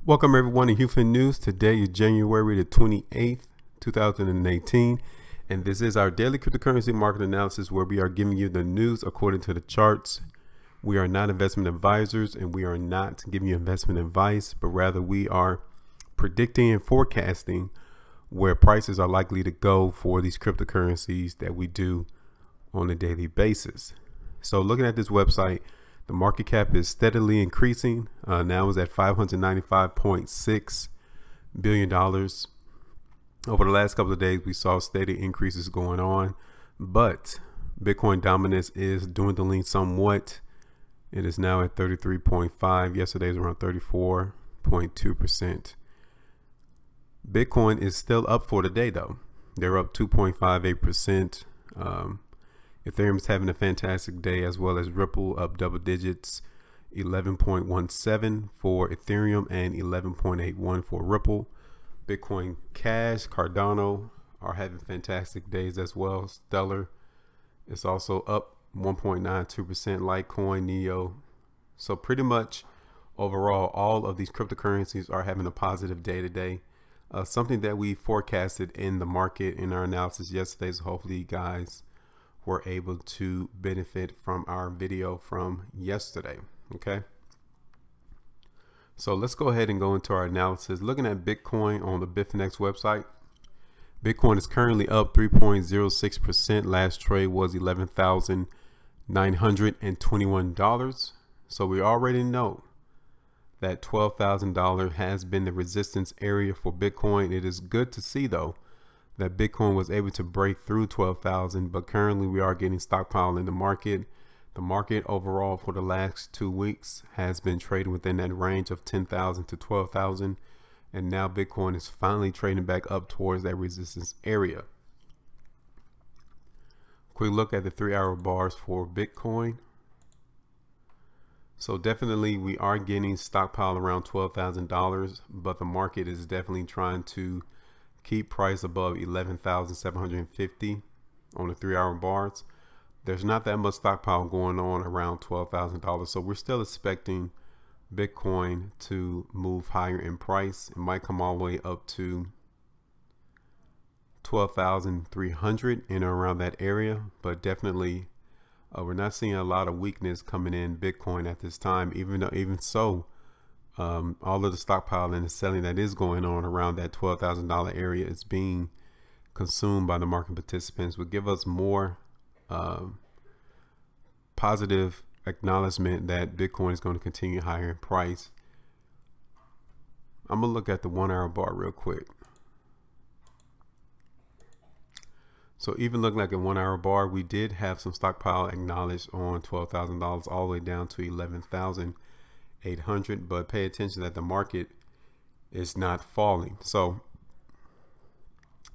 Welcome everyone to HueFin News. Today is January the 28th, 2018, and this is our daily cryptocurrency market analysis where we are giving you the news according to the charts. We are not investment advisors and we are not giving you investment advice, but rather we are predicting and forecasting where prices are likely to go for these cryptocurrencies that we do on a daily basis. So looking at this website, the market cap is steadily increasing. Now is at $595.6 billion. Over the last couple of days, we saw steady increases going on, but Bitcoin dominance is dwindling somewhat. It is now at 33.5. Yesterday was around 34.2%. Bitcoin is still up for the day though. They're up 2.58%. Ethereum is having a fantastic day, as well as Ripple up double digits, 11.17 for Ethereum and 11.81 for Ripple. Bitcoin Cash, Cardano are having fantastic days as well. Stellar is also up 1.92%. Litecoin, Neo. So pretty much overall, all of these cryptocurrencies are having a positive day today. Something that we forecasted in the market in our analysis yesterday. So hopefully you guys were able to benefit from our video from yesterday. Okay, so let's go ahead and go into our analysis. Looking at Bitcoin on the Bitfinex website, Bitcoin is currently up 3.06%. Last trade was $11,921. So we already know that $12,000 has been the resistance area for Bitcoin. It is good to see though that Bitcoin was able to break through 12,000, but currently we are getting stockpile in the market. The market overall for the last 2 weeks has been trading within that range of 10,000 to 12,000, and now Bitcoin is finally trading back up towards that resistance area. Quick look at the 3-hour bars for Bitcoin. So definitely we are getting stockpile around $12,000, but the market is definitely trying to keep price above 11,750 on the 3-hour bars. There's not that much stockpile going on around $12,000, so we're still expecting Bitcoin to move higher in price. It might come all the way up to 12,300 in or around that area, but definitely we're not seeing a lot of weakness coming in Bitcoin at this time. Even so, all of the stockpile and the selling that is going on around that $12,000 area is being consumed by the market participants, would give us more positive acknowledgement that Bitcoin is going to continue higher in price. I'm gonna look at the 1-hour bar real quick. So even looking like a 1-hour bar, we did have some stockpile acknowledged on $12,000 all the way down to 11,800, but pay attention that the market is not falling. So,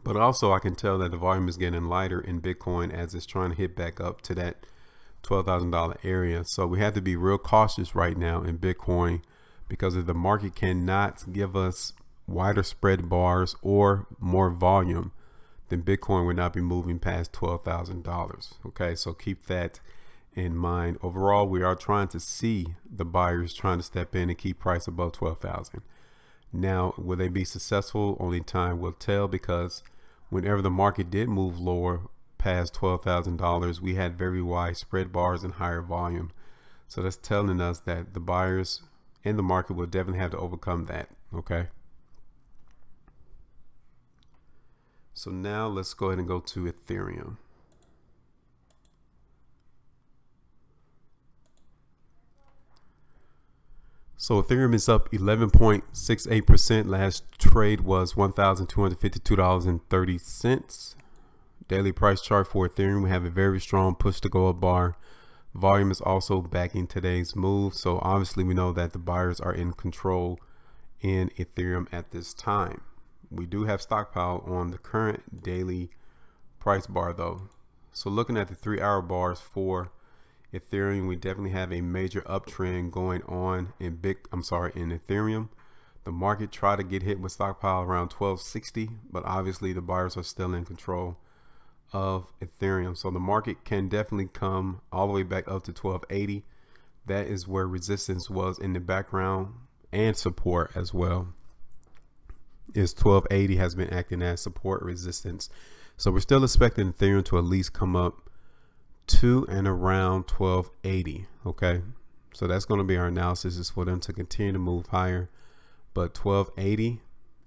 but also I can tell that the volume is getting lighter in Bitcoin as it's trying to hit back up to that $12,000 area. So we have to be real cautious right now in Bitcoin, because if the market cannot give us wider spread bars or more volume, then Bitcoin would not be moving past $12,000. Okay, so keep that in mind. Overall, we are trying to see the buyers trying to step in and keep price above 12,000. Now, will they be successful? Only time will tell, because whenever the market did move lower past $12,000, we had very wide spread bars and higher volume. So that's telling us that the buyers in the market will definitely have to overcome that. Okay. So now let's go ahead and go to Ethereum. So Ethereum is up 11.68%. Last trade was $1,252.30. Daily price chart for Ethereum, we have a very strong push to go up bar. Volume is also backing today's move. So obviously we know that the buyers are in control in Ethereum at this time. We do have stockpile on the current daily price bar though. So looking at the 3-hour bars for Ethereum, we definitely have a major uptrend going on in Ethereum. The market tried to get hit with stockpile around 1260, but obviously the buyers are still in control of Ethereum. So the market can definitely come all the way back up to 1280. That is where resistance was in the background and support as well. Is 1280 has been acting as support resistance. So we're still expecting Ethereum to at least come up to and around 1280. Okay, so that's going to be our analysis, is for them to continue to move higher, but 1280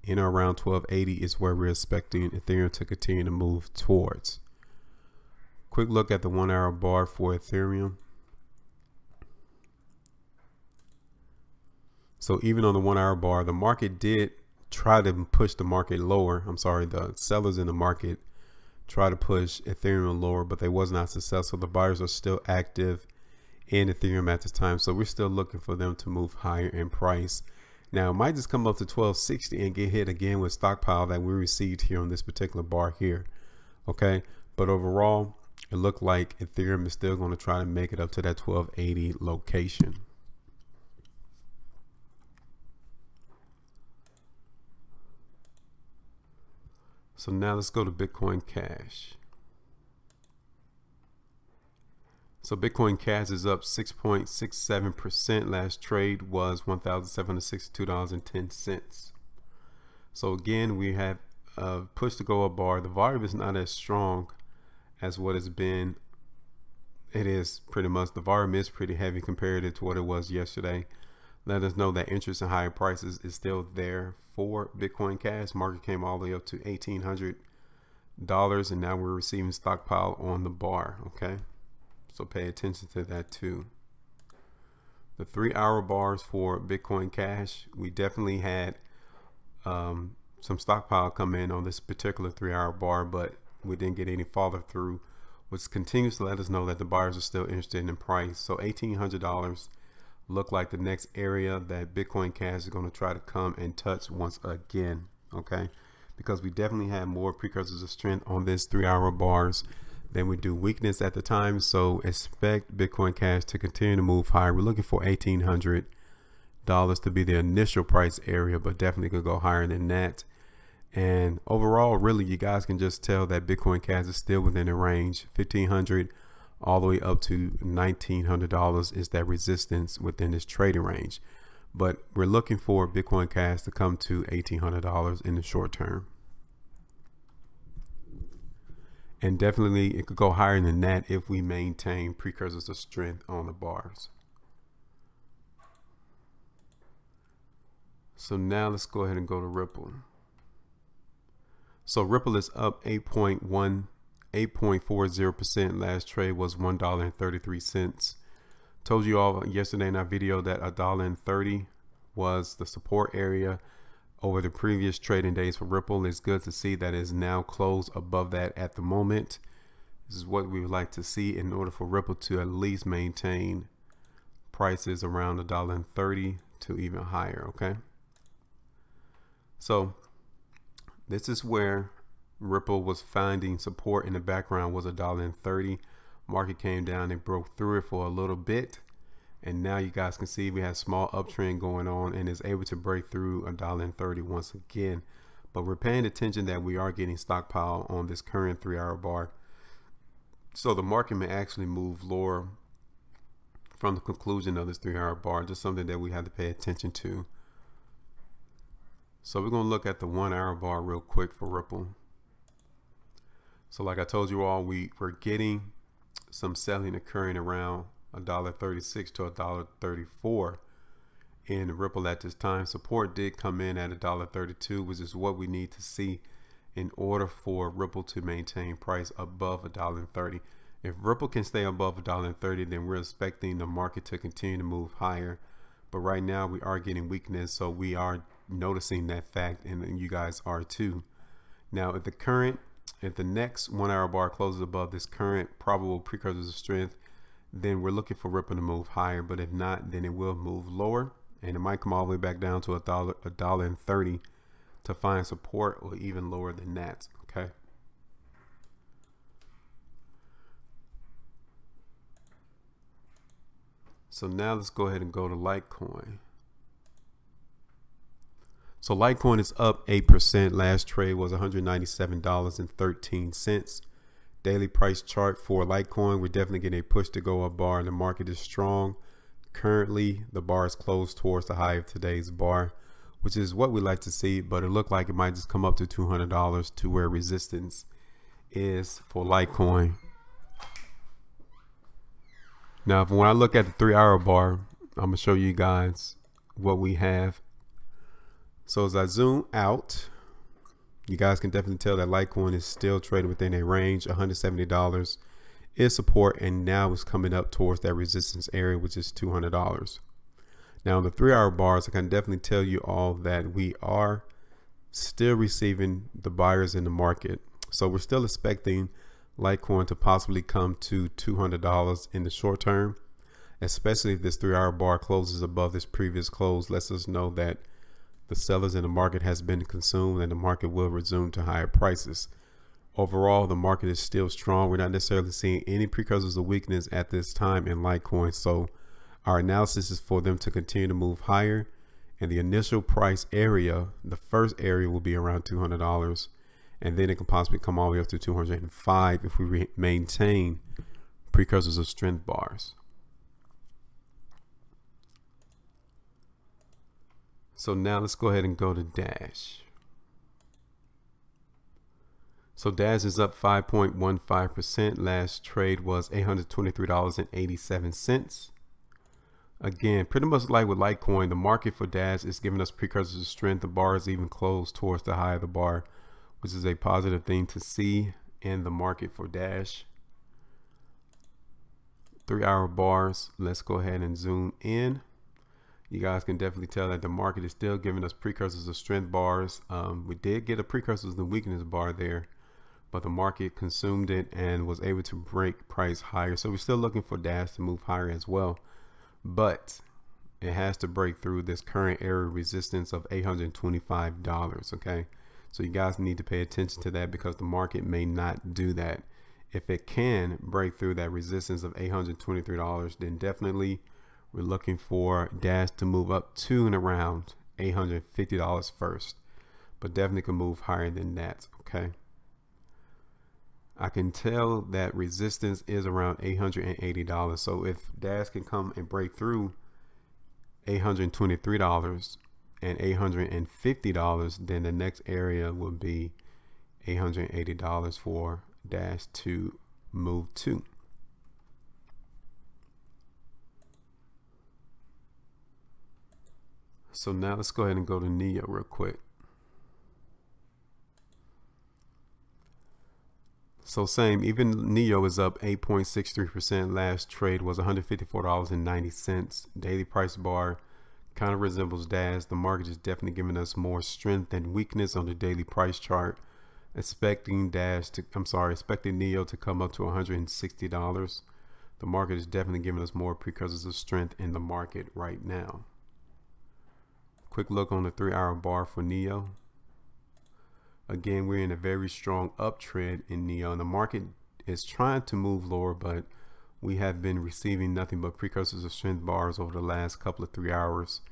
in or around 1280 is where we're expecting Ethereum to continue to move towards. Quick look at the 1 hour bar for Ethereum. So even on the 1 hour bar, the market did try to push the market lower. I'm sorry, the sellers in the market try to push Ethereum lower, but they was not successful. The buyers are still active in Ethereum at this time, so we're still looking for them to move higher in price. Now it might just come up to 1260 and get hit again with stockpile that we received here on this particular bar here. Okay, but overall it looked like Ethereum is still going to try to make it up to that 1280 location. So now let's go to Bitcoin Cash. So Bitcoin Cash is up 6.67%. Last trade was $1,762.10. So again, we have push to go up bar. The volume is not as strong as what it's been. It is pretty much, the volume is pretty heavy compared to what it was yesterday. Let us know that interest in higher prices is still there for Bitcoin Cash. Market came all the way up to $1,800, and now we're receiving stockpile on the bar. Okay, so pay attention to that too. The 3 hour bars for Bitcoin Cash, we definitely had some stockpile come in on this particular 3 hour bar, but we didn't get any follow through, which continues to let us know that the buyers are still interested in price. So $1,800 look like the next area that Bitcoin Cash is going to try to come and touch once again. Okay, because we definitely have more precursors of strength on this 3 hour bars than we do weakness at the time. So expect Bitcoin Cash to continue to move higher. We're looking for $1,800 to be the initial price area, but definitely could go higher than that. And overall, really, you guys can just tell that Bitcoin Cash is still within the range. $1,500 all the way up to $1,900 is that resistance within this trading range. But we're looking for Bitcoin Cash to come to $1,800 in the short term. And definitely it could go higher than that if we maintain precursors of strength on the bars. So now let's go ahead and go to Ripple. So Ripple is up 8.40%. Last trade was $1.33. Told you all yesterday in our video that $1.30 was the support area over the previous trading days for Ripple. It's good to see that it's now closed above that at the moment. This is what we would like to see in order for Ripple to at least maintain prices around $1.30 to even higher. Okay, so this is where Ripple was finding support in the background, was $1.30. Market came down and broke through it for a little bit, and now you guys can see we have small uptrend going on and is able to break through $1.30 once again. But we're paying attention that we are getting stockpile on this current 3 hour bar, so the market may actually move lower from the conclusion of this 3 hour bar. Just something that we have to pay attention to. So we're going to look at the 1 hour bar real quick for Ripple. So like I told you all, we're getting some selling occurring around $1.36 to $1.34 in Ripple at this time. Support did come in at $1.32, which is what we need to see in order for Ripple to maintain price above $1.30. If Ripple can stay above $1.30, then we're expecting the market to continue to move higher. But right now we are getting weakness, so we are noticing that fact, and you guys are too. Now if the next 1 hour bar closes above this current probable precursors of strength, then we're looking for Ripple to move higher. But if not, then it will move lower, and it might come all the way back down to $1.30 to find support, or even lower than that. Okay, so now let's go ahead and go to Litecoin. So Litecoin is up 8%. Last trade was $197.13. Daily price chart for Litecoin, we're definitely getting a push to go up bar. The market is strong, Currently, the bar is closed towards the high of today's bar, which is what we like to see, but it looked like it might just come up to $200 to where resistance is for Litecoin. Now, when I look at the 3-hour bar, I'm gonna show you guys what we have. So as I zoom out, you guys can definitely tell that Litecoin is still trading within a range. $170 is support, and now it's coming up towards that resistance area, which is $200. Now on the 3-hour bars, I can definitely tell you all that we are still receiving the buyers in the market. So we're still expecting Litecoin to possibly come to $200 in the short term, especially if this 3-hour bar closes above this previous close. Lets us know that the sellers in the market has been consumed and the market will resume to higher prices. Overall, the market is still strong. We're not necessarily seeing any precursors of weakness at this time in Litecoin. So our analysis is for them to continue to move higher, and the initial price area, the first area, will be around $200, and then it can possibly come all the way up to 205 if we maintain precursors of strength bars. So now let's go ahead and go to Dash. So Dash is up 5.15%. Last trade was $823.87. Again, pretty much like with Litecoin, the market for Dash is giving us precursors of strength. The bar is even closed towards the high of the bar, which is a positive thing to see in the market for Dash. 3-hour bars, let's go ahead and zoom in. You guys can definitely tell that the market is still giving us precursors of strength bars. We did get a precursors of weakness bar there, but the market consumed it and was able to break price higher. So we're still looking for Dash to move higher as well, but it has to break through this current area resistance of $825. Okay, so you guys need to pay attention to that, because the market may not do that. If it can break through that resistance of $823, then definitely we're looking for Dash to move up to and around $850 first, but definitely can move higher than that. Okay, I can tell that resistance is around $880. So if Dash can come and break through $823 and $850, then the next area will be $880 for Dash to move to. So now let's go ahead and go to NEO real quick. So same, even NEO is up 8.63%. Last trade was $154.90. Daily price bar kind of resembles Dash. The market is definitely giving us more strength and weakness on the daily price chart. Expecting NEO to come up to $160. The market is definitely giving us more precursors of strength in the market right now. Quick look on the 3-hour bar for NEO. Again, we're in a very strong uptrend in NEO, and the market is trying to move lower, but we have been receiving nothing but precursors of strength bars over the last couple of 3 hours.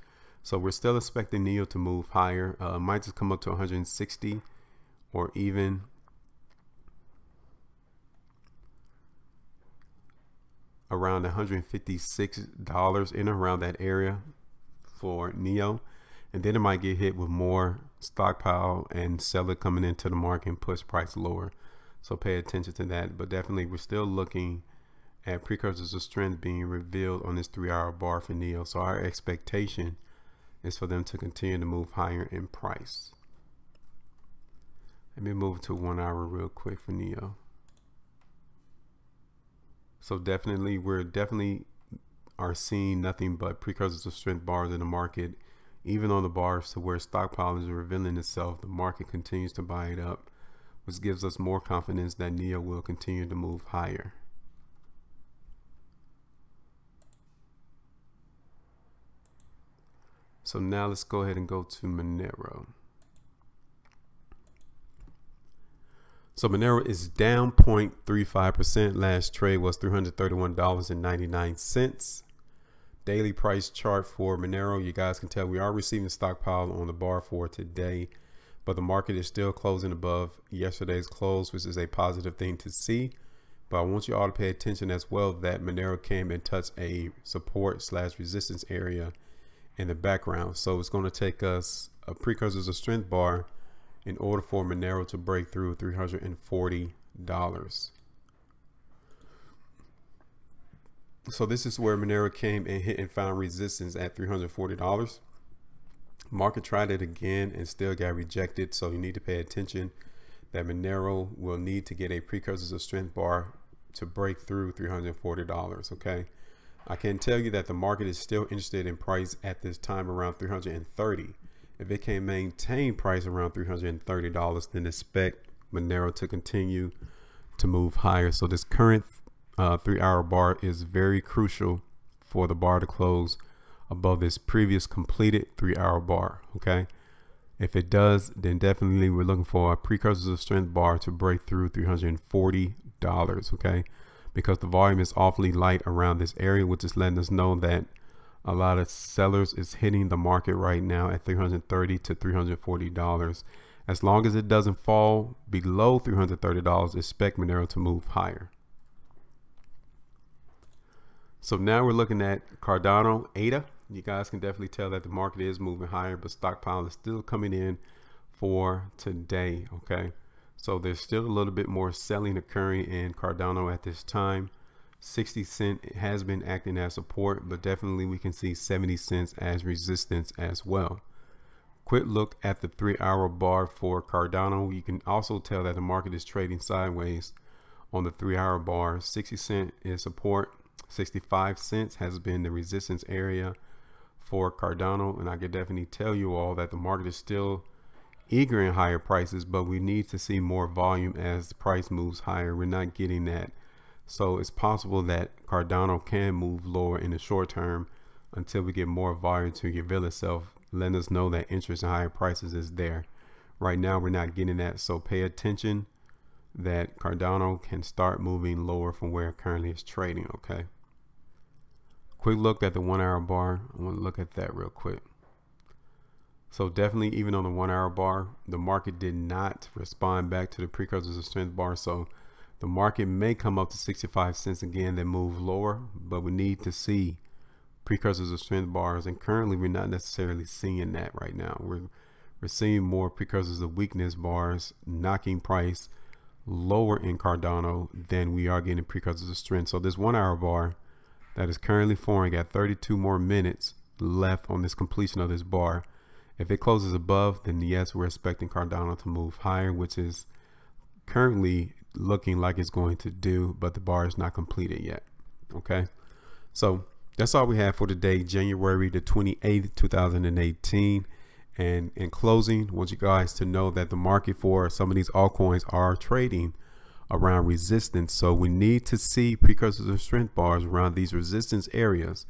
So we're still expecting NEO to move higher. Might just come up to 160 or even around $156 in around that area for NEO. And then it might get hit with more stockpile and seller coming into the market and push price lower. So pay attention to that. But definitely we're still looking at precursors of strength being revealed on this 3-hour bar for NEO. So our expectation is for them to continue to move higher in price. Let me move to 1 hour real quick for NEO. So we're definitely are seeing nothing but precursors of strength bars in the market. Even on the bars to where stockpile is revealing itself, the market continues to buy it up, which gives us more confidence that NEO will continue to move higher. So now let's go ahead and go to Monero. So Monero is down 0.35%. Last trade was $331.99. Daily price chart for Monero, you guys can tell we are receiving stockpile on the bar for today, but the market is still closing above yesterday's close, which is a positive thing to see. But I want you all to pay attention as well that Monero came and touched a support / resistance area in the background. So it's going to take us a precursors of strength bar in order for Monero to break through $340. So this is where Monero came and hit and found resistance at $340. Market tried it again and still got rejected. So you need to pay attention that Monero will need to get a precursors of strength bar to break through $340. Okay, I can tell you that the market is still interested in price at this time around $330. If it can maintain price around $330, then expect Monero to continue to move higher. So this current 3-hour bar is very crucial for the bar to close above this previous completed 3-hour bar. Okay, if it does, then definitely we're looking for a precursors of strength bar to break through $340. Okay, because the volume is awfully light around this area, which is letting us know that a lot of sellers is hitting the market right now at $330 to $340. As long as it doesn't fall below $330, expect Monero to move higher. So now we're looking at Cardano ADA. You guys can definitely tell that the market is moving higher, but stockpile is still coming in for today. Okay, so there's still a little bit more selling occurring in Cardano at this time. 60 cent has been acting as support, but definitely we can see 70 cents as resistance as well. Quick look at the 3-hour bar for Cardano. You can also tell that the market is trading sideways on the 3-hour bar. 60 cent is support, 65 cents has been the resistance area for Cardano, and I could definitely tell you all that the market is still eager in higher prices, but we need to see more volume as the price moves higher. We're not getting that. So it's possible that Cardano can move lower in the short term until we get more volume to reveal itself, letting us know that interest in higher prices is there. Right now we're not getting that, so pay attention that Cardano can start moving lower from where it currently is trading. Okay, quick look at the 1-hour bar. I want to look at that real quick. So definitely, even on the 1-hour bar, the market did not respond back to the precursors of strength bar. So the market may come up to 65 cents again, then move lower, but we need to see precursors of strength bars, and currently we're not necessarily seeing that right now. We're seeing more precursors of weakness bars knocking price lower in Cardano than we are getting precursors of strength. So this 1-hour bar that is currently forming at 32 more minutes left on this completion of this bar, if it closes above, then yes, we're expecting Cardano to move higher, which is currently looking like it's going to do, but the bar is not completed yet. Okay, so that's all we have for today, January the 28th, 2018. And in closing, I want you guys to know that the market for some of these altcoins are trading around resistance. So we need to see precursors of strength bars around these resistance areas.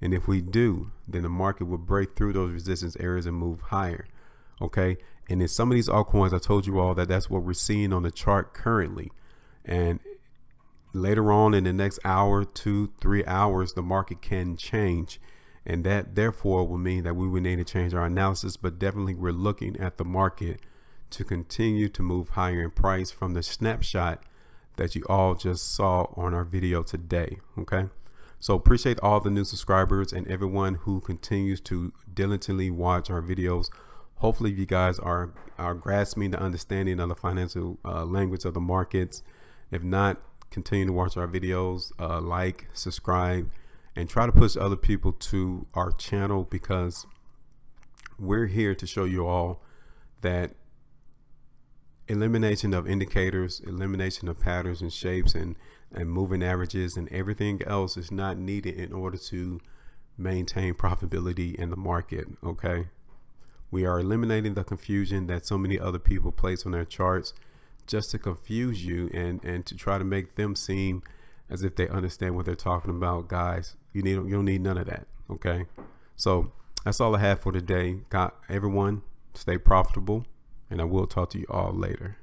And if we do, then the market will break through those resistance areas and move higher. Okay. And in some of these altcoins, I told you all that that's what we're seeing on the chart currently. And later on in the next hour, 2-3 hours, the market can change. And that therefore will mean that we would need to change our analysis. But definitely we're looking at the market to continue to move higher in price from the snapshot that you all just saw on our video today. Okay. So appreciate all the new subscribers and everyone who continues to diligently watch our videos. Hopefully you guys are grasping the understanding of the financial language of the markets. If not, continue to watch our videos, like, subscribe, and try to push other people to our channel, because we're here to show you all that elimination of indicators, elimination of patterns and shapes and moving averages and everything else is not needed in order to maintain profitability in the market. Okay, we are eliminating the confusion that so many other people place on their charts just to confuse you and to try to make them seem as if they understand what they're talking about. Guys, you don't need none of that. Okay, so that's all I have for today. Got everyone, stay profitable, and I will talk to you all later.